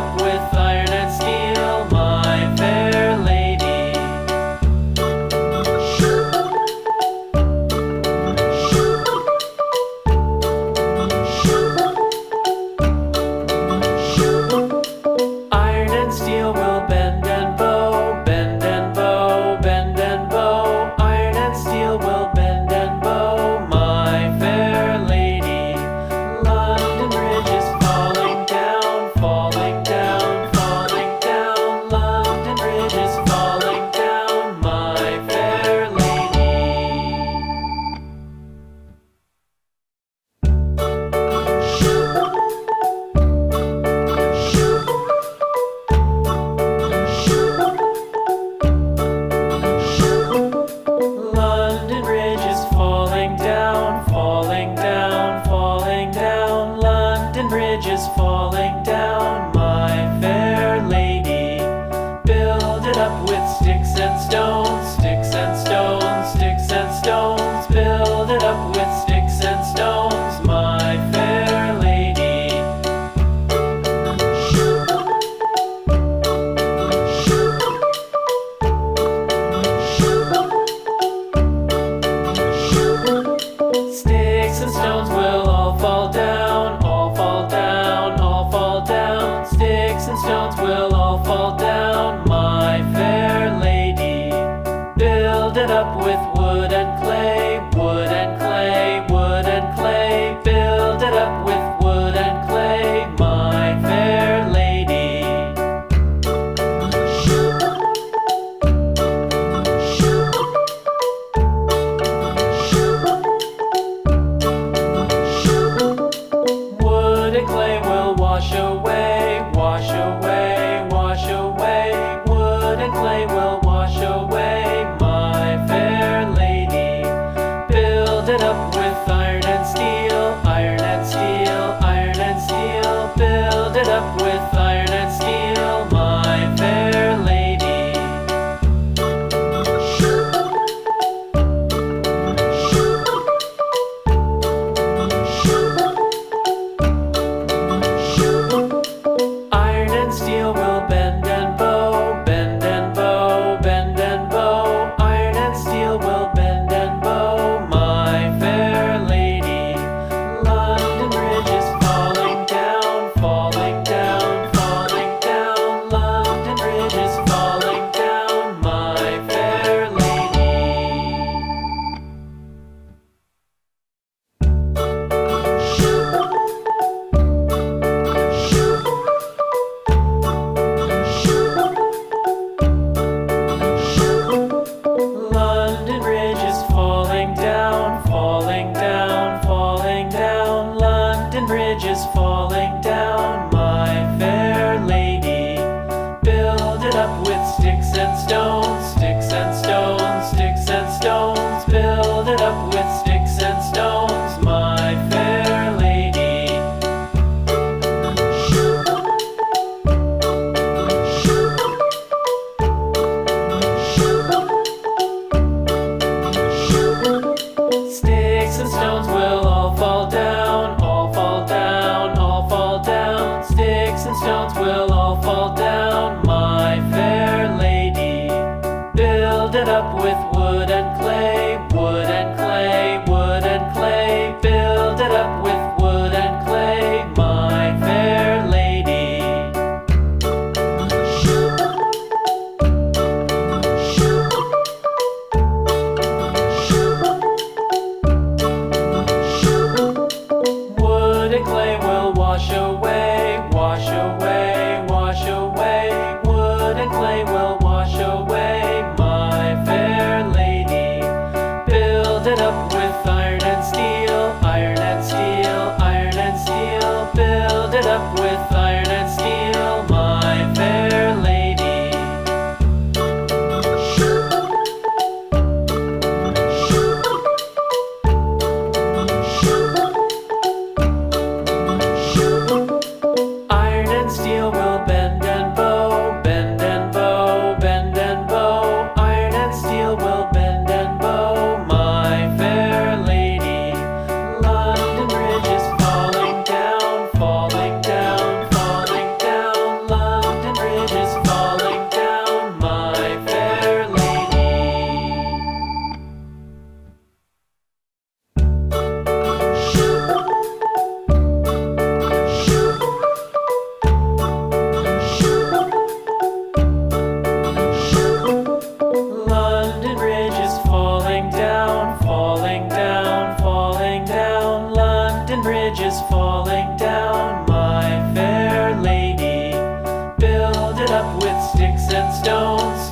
up with iron and steel, my fair lady. Iron and steel will bend and bow, bend and bow, bend and bow. Iron and steel will bend and bow, my fair lady. London Bridge is falling down, falling down, falling down. London Bridge is falling down, my fair lady. London Bridge is falling down, falling down, falling down. London Bridge is falling down, my fair lady. Build it up with sticks and stones, sticks and stones, sticks and stones. Build it up with sticks and stones, my fair lady. Sticks and stones will all fall down, all fall down, all fall down. Sticks and stones will all fall down, my fair lady. Build it up with wood and clay, wood and clay, wood and clay. Build it up with wood and clay, my fair lady. Wood and clay will wash away, wash away, wash away. Wood and clay will wash away, my fair lady. Build it up with iron and steel, iron and steel, iron and steel. Build it up with iron and steel, my fair lady. Iron and steel will bend and bow, bend and bow, bend and bow. Iron and steel will bend and bow, my fair lady. London Bridge is falling down, falling down, falling down. London Bridge is falling down, my fair lady. London Bridge is falling down, falling down, falling down. London Bridge is falling down, my fair lady. Build it up with sticks and stones, sticks and stones, sticks and stones. Build it up with sticks and stones, my fair lady. Sticks and stones will all fall down, all fall down, all fall down. Sticks and stones will all fall down, my fair lady. Build it up with wood and clay, wood and clay, wood and clay. Build it up with wood and clay, my fair lady. Wood and clay will wash away, wash away, wash away. Wood and clay will wash away, my fair lady. Build it up with iron and steel, iron and steel, iron and steel. Build it up with iron and steel, my fair lady. falling down, my fair lady. Build it up with sticks and stones,